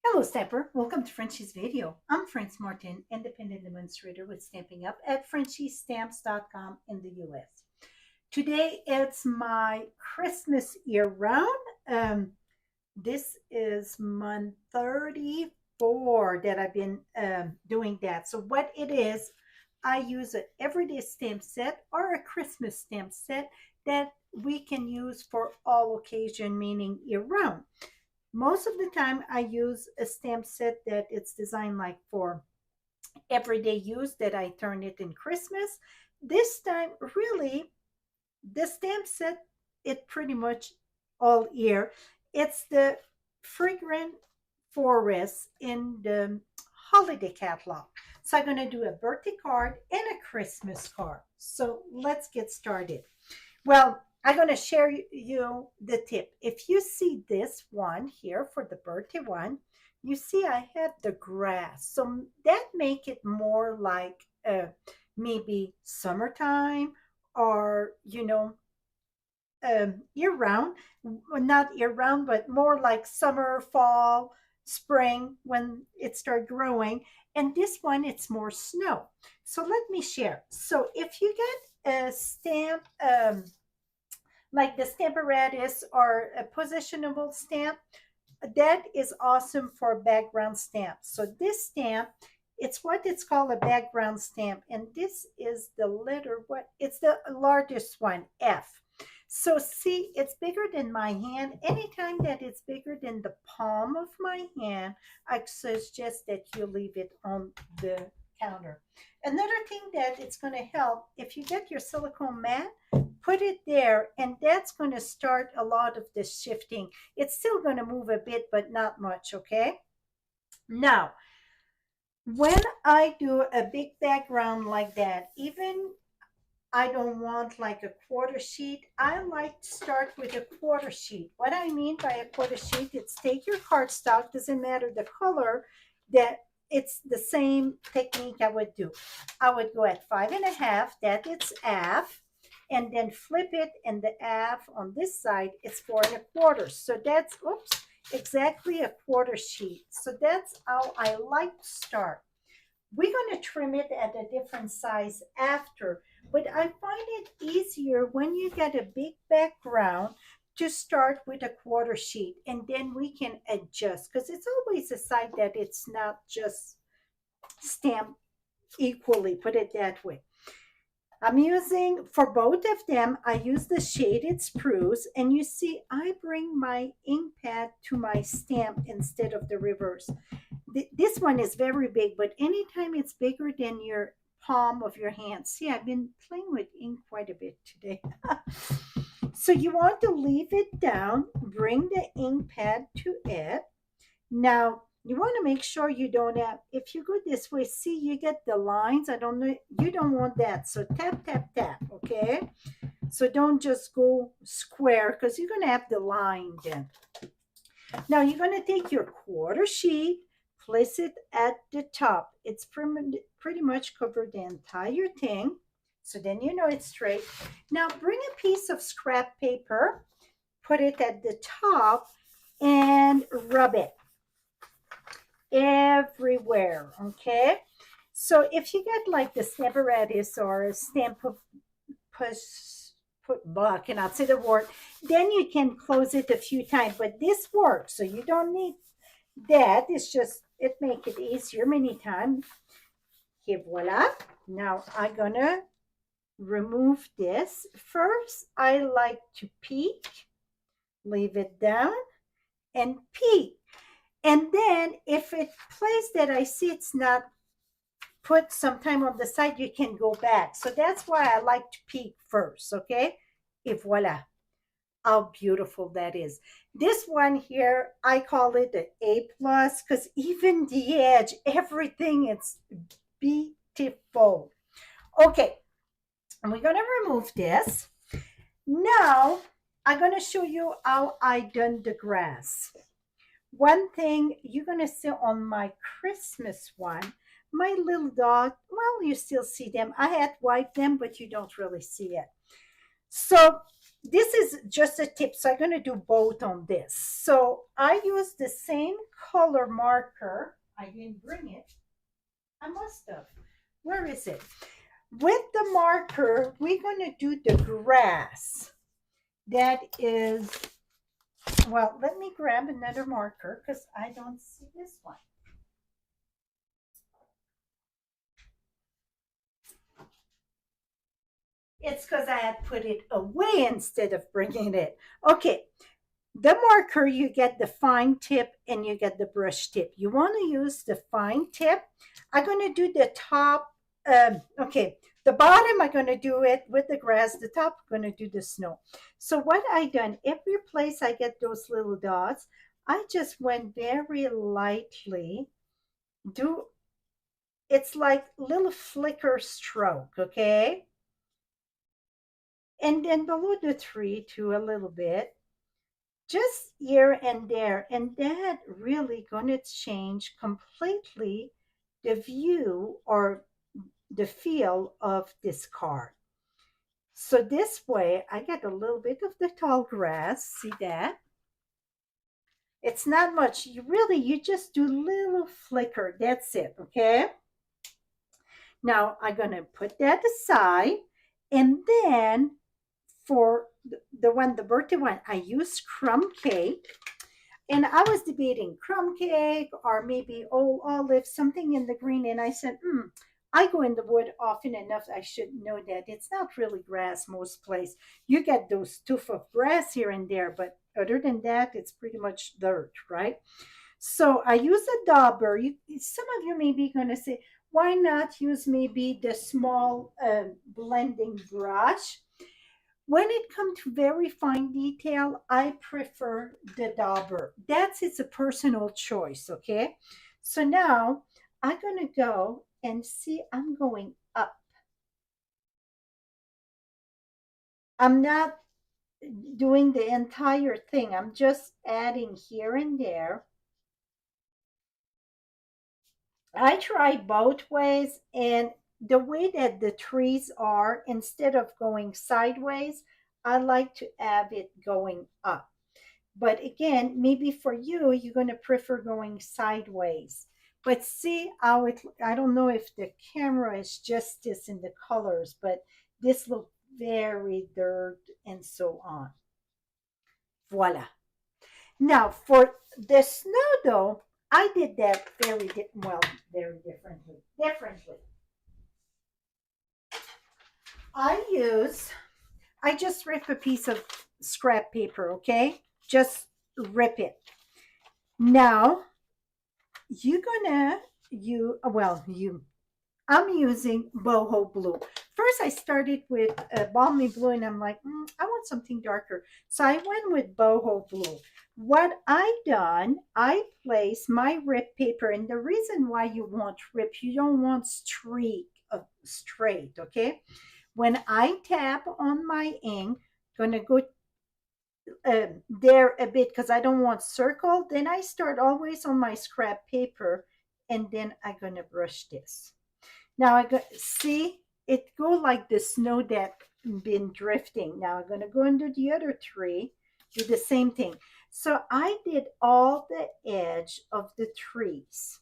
Hello, Stamper. Welcome to Frenchie's video. I'm France Martin, independent demonstrator with Stamping Up at frenchiestamps.com in the US. Today, it's my Christmas year round. This is month 34 that I've been doing that. So, what it is, I use an everyday stamp set or a Christmas stamp set that we can use for all occasion, meaning year round. Most of the time I use a stamp set that it's designed like for everyday use that I turn it in Christmas. This time, really, the stamp set, it pretty much all year. It's the Fragrant Forest in the holiday catalog. So I'm going to do a birthday card and a Christmas card. So let's get started. Well, I'm going to share you the tip. If you see this one here for the birthday one, you see I have the grass. So that make it more like maybe summertime or, year round. Well, not year round, but more like summer, fall, spring when it start growing. And this one, it's more snow. So let me share. So if you get a stamp, like the Stamparatus or a positionable stamp, that is awesome for background stamps. So this stamp, it's what it's called a background stamp. And this is the letter, what it's the largest one, F. So see, it's bigger than my hand. Anytime that it's bigger than the palm of my hand, I suggest that you leave it on the counter. Another thing that it's going to help, if you get your silicone mat, put it there, and that's going to start a lot of the shifting. It's still going to move a bit, but not much, okay? Now, when I do a big background like that, even I don't want like a quarter sheet. I like to start with a quarter sheet. What I mean by a quarter sheet, it's take your cardstock, doesn't matter the color, that it's the same technique I would do. I would go at 5.5, that it's half, and then flip it, and the half on this side is 4.25. So that's, oops, exactly a quarter sheet. So that's how I like to start. We're going to trim it at a different size after, but I find it easier when you get a big background to start with a quarter sheet, and then we can adjust because it's always a side that it's not just stamped equally, put it that way. I'm using, for both of them, I use the shaded spruce, and you see I bring my ink pad to my stamp instead of the reverse. This one is very big, but anytime it's bigger than your palm of your hand. See, I've been playing with ink quite a bit today. So you want to leave it down, bring the ink pad to it. Now, you want to make sure you don't have, if you go this way, see, you get the lines. I don't know, you don't want that. So tap, tap, tap, okay? So don't just go square because you're going to have the line then. Now you're going to take your quarter sheet, place it at the top. It's pretty much covered the entire thing. So then you know it's straight. Now bring a piece of scrap paper, put it at the top, and rub it everywhere, okay? So if you get like the Stamparatus or a stamp of I cannot say the word, then you can close it a few times, but this works, so you don't need that. It's just, it make it easier many times. Okay, voila. Now I'm gonna remove this. First, I like to peek, leave it down, and peek. And then if it place that I see it's not put sometime on the side, you can go back. So that's why I like to peek first, okay? Et voila. How beautiful that is. This one here, I call it the A plus because even the edge, everything, it's beautiful. Okay, and we're going to remove this. Now, I'm going to show you how I done the grass. One thing you're going to see on my Christmas one, my little dog, well, you still see them. I had wiped them, but you don't really see it. So this is just a tip, so I'm going to do both on this. So I use the same color marker. I didn't bring it. I must have. Where is it? With the marker, we're going to do the grass. That is, well, let me grab another marker because I don't see this one. It's because I had put it away instead of bringing it. Okay, the marker, you get the fine tip and you get the brush tip. You want to use the fine tip. I'm going to do the top. Okay, the bottom, I'm going to do it with the grass. The top, I'm going to do the snow. So what I done, every place I get those little dots, I just went very lightly. Do It's like little flicker stroke, okay? And then below the tree too, a little bit, just here and there. And that really gonna change completely the view or the feel of this card. So this way I get a little bit of the tall grass. See that? It's not much. You just do little flicker. That's it, okay? Now I'm gonna put that aside, and then for the birthday one, I used crumb cake. And I was debating crumb cake or maybe old olive, something in the green. And I said, I go in the wood often enough. I should know that it's not really grass most place. You get those tuft of grass here and there, but other than that, it's pretty much dirt, right? So I use a dauber. Some of you may be going to say, why not use maybe the small blending brush? When it comes to very fine detail, I prefer the dauber. It's a personal choice, okay? So now I'm going to go and see, I'm going up. I'm not doing the entire thing. I'm just adding here and there. I tried both ways, and the way that the trees are, instead of going sideways, I like to have it going up. But again, maybe for you, you're going to prefer going sideways. But see how I don't know if the camera is just this in the colors, but this looks very dirt and so on. Voila. Now for the snow though, I did that very differently. I use, I just rip a piece of scrap paper, okay? Just rip it. Now I'm using boho blue. First I started with balmy blue and I'm like, I want something darker. So I went with boho blue. What I done, I placed my rip paper, and the reason why you want rip, you don't want straight, okay? When I tap on my ink, gonna go there a bit because I don't want circle. Then I start always on my scrap paper, and then I'm gonna brush this. Now I got see it go like the snow that been drifting. Now I'm gonna go under the other tree, do the same thing. So I did all the edge of the trees.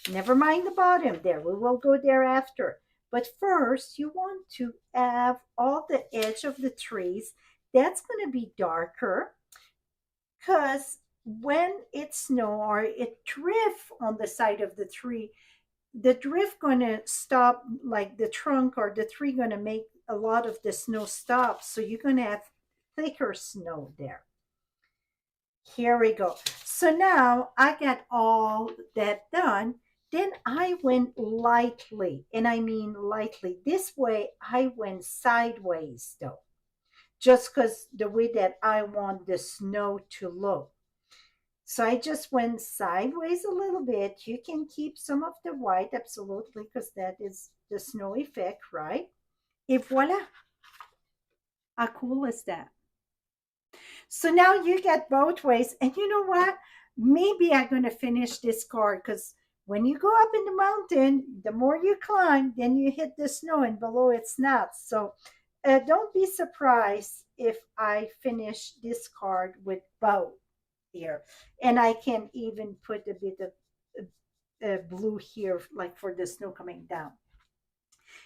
Never mind the bottom there. We will go there after. But first, you want to have all the edge of the trees. That's going to be darker because when it snow or it drift on the side of the tree, the drift going to stop, like the trunk or the tree going to make a lot of the snow stop. So you're going to have thicker snow there. Here we go. So now I got all that done. Then I went lightly, and I mean lightly. This way I went sideways though, just because the way that I want the snow to look. So I just went sideways a little bit. You can keep some of the white, absolutely, because that is the snow effect, right? Et voila. How cool is that? So now you get both ways. And you know what? Maybe I'm going to finish this card because when you go up in the mountain, the more you climb, then you hit the snow and below it's not. So Don't be surprised if I finish this card with bow here. And I can even put a bit of blue here, like for the snow coming down.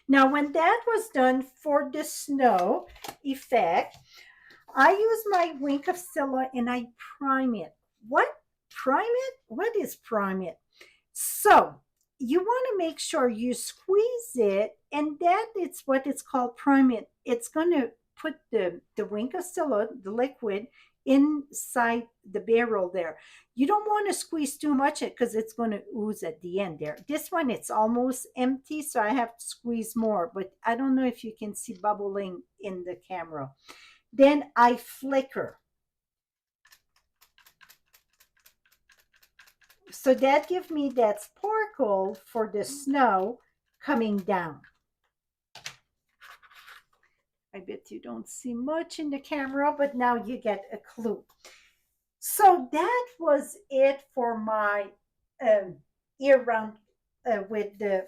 Now, when that was done for the snow effect, I use my Wink of Stella and I prime it. What? Prime it? What is prime it? So you want to make sure you squeeze it, and that is what it's called prime it. It's going to put the Wink of Stella, the liquid, inside the barrel there. You don't want to squeeze too much because it's going to ooze at the end there. This one, it's almost empty, so I have to squeeze more, but I don't know if you can see bubbling in the camera. Then I flicker. So that gives me that sparkle for the snow coming down. I bet you don't see much in the camera, but now you get a clue. So that was it for my year-round with the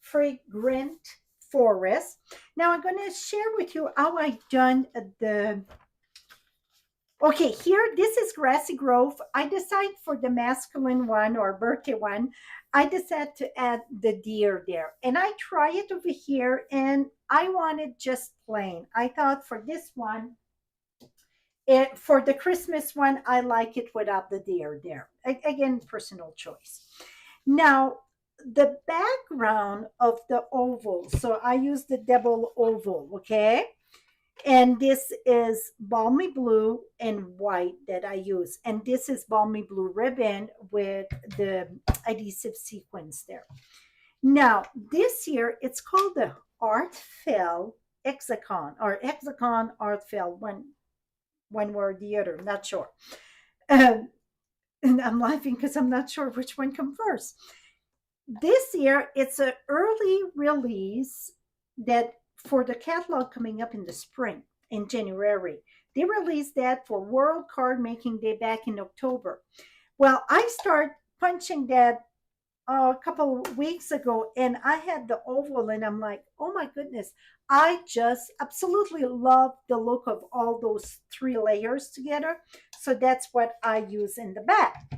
Fragrant Forest. Now I'm going to share with you how I done the. Okay, here, this is Grassy Grove. I decide for the masculine one or birthday one, I decided to add the deer there. And I try it over here and I want it just plain. I thought for this one, for the Christmas one, I like it without the deer there. Again, personal choice. Now, the background of the oval, so I use the double oval, okay? And this is balmy blue and white that I use. And this is balmy blue ribbon with the adhesive sequence there. Now, this year, it's called the Art Fell Hexagon or Hexagon Art Fell, one word or the other, not sure. And I'm laughing because I'm not sure which one comes first. This year, it's an early release that for the catalog coming up in the spring, in January. They released that for World Card Making Day back in October. Well, I started punching that a couple of weeks ago and I had the oval and I'm like, oh my goodness, I just absolutely love the look of all those three layers together. So that's what I use in the back.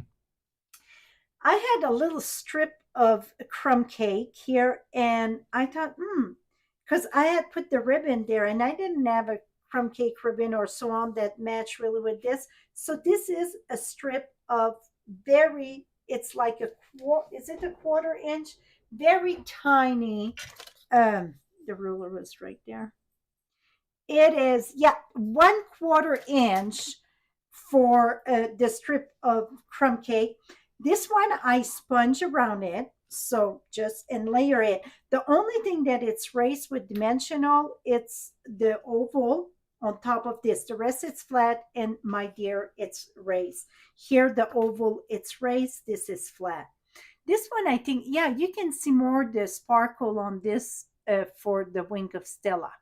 I had a little strip of crumb cake here and I thought, because I had put the ribbon there and I didn't have a crumb cake ribbon or so on that match really with this. So this is a strip of very, it's like is it a quarter inch? Very tiny. The ruler was right there. It is, yeah, 1/4 inch for the strip of crumb cake. This one I sponge around it, so just and layer it. The only thing that it's raised with dimensional, it's the oval on top of this. The rest it's flat, and my dear, it's raised. Here the oval, it's raised. This is flat. This one, I think, yeah, you can see more the sparkle on this for the Wink of Stella.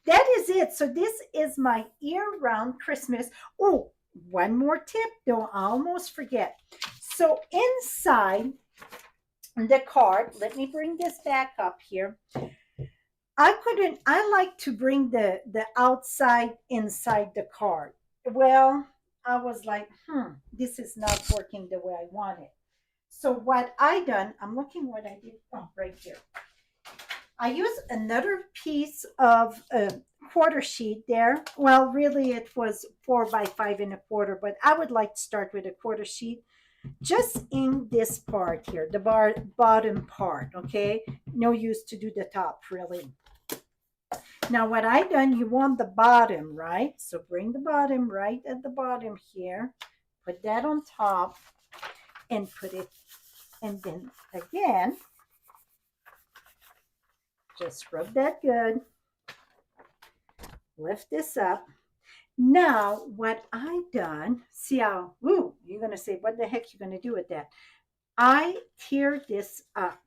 That is it. So this is my year-round Christmas. Oh, one more tip though, I almost forget. So inside the card, let me bring this back up here. I like to bring the outside inside the card. Well, I was like, this is not working the way I want it. So what I done, I'm looking what I did, right here. I use another piece of quarter sheet there. Well, really it was 4 by 5 1/4, but I would like to start with a quarter sheet just in this part here, the bottom part, okay? No use to do the top, really. Now, what I done, you want the bottom, right? So bring the bottom right at the bottom here, put that on top, and put it, and then again, just rub that good. Lift this up. Now, what I done, see how, ooh, you're going to say, what the heck you going to do with that? I tear this up.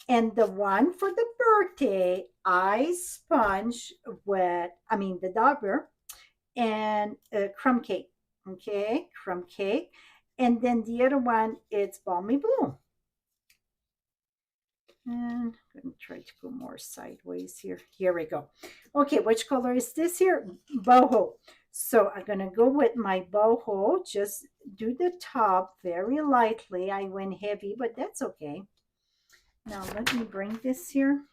And the one for the birthday, I sponge with, the dauber and crumb cake. Okay, crumb cake. And then the other one, it's balmy blue. And I'm going to try to go more sideways here. Here we go. Okay, which color is this here? Boho. So I'm going to go with my boho. Just do the top very lightly. I went heavy, but that's okay. Now let me bring this here.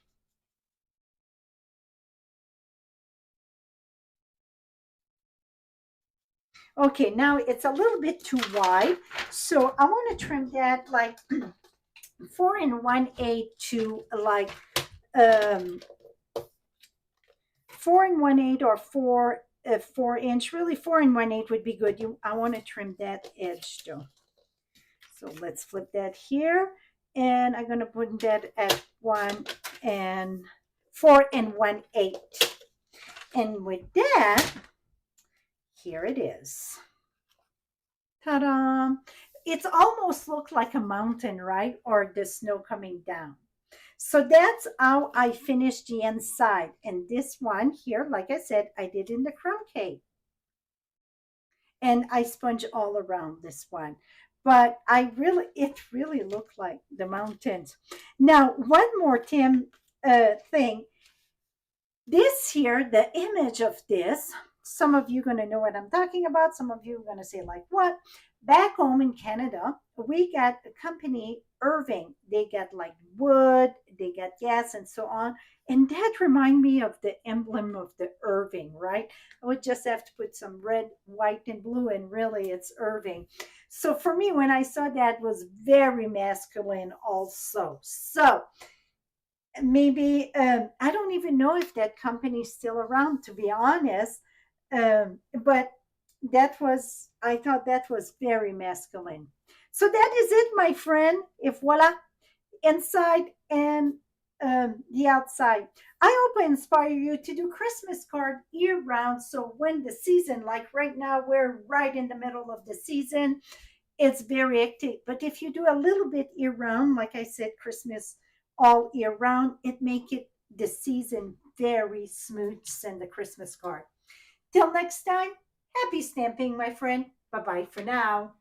Okay, now it's a little bit too wide. So I want to trim that like 4 1/8 to like um 4 1/8 or 4 inch. Really 4 1/8 would be good. I want to trim that edge though. So let's flip that here. And I'm going to put that at 4 1/8. And with that, here it is. Ta-da! It's almost looked like a mountain, right? Or the snow coming down. So that's how I finished the inside. And this one here, like I said, I did in the crumb cake. And I sponge all around this one. But it really looked like the mountains. Now, one more thing. This here, the image of this, some of you are going to know what I'm talking about. Some of you are going to say, like, what? Back home in Canada, we got a company, Irving. They got like wood, they got gas, and so on. And that remind me of the emblem of the Irving, right? I would just have to put some red, white, and blue, and really it's Irving. So for me, when I saw that, it was very masculine also. So maybe I don't even know if that company's still around, to be honest. But I thought that was very masculine. So that is it, my friend. If voila, inside and the outside. I hope I inspire you to do Christmas card year round. So when the season, like right now, we're right in the middle of the season, it's very hectic. But if you do a little bit year round, like I said, Christmas all year round, it make it the season very smooth. Send the Christmas card. Till next time, happy stamping, my friend. Bye bye for now.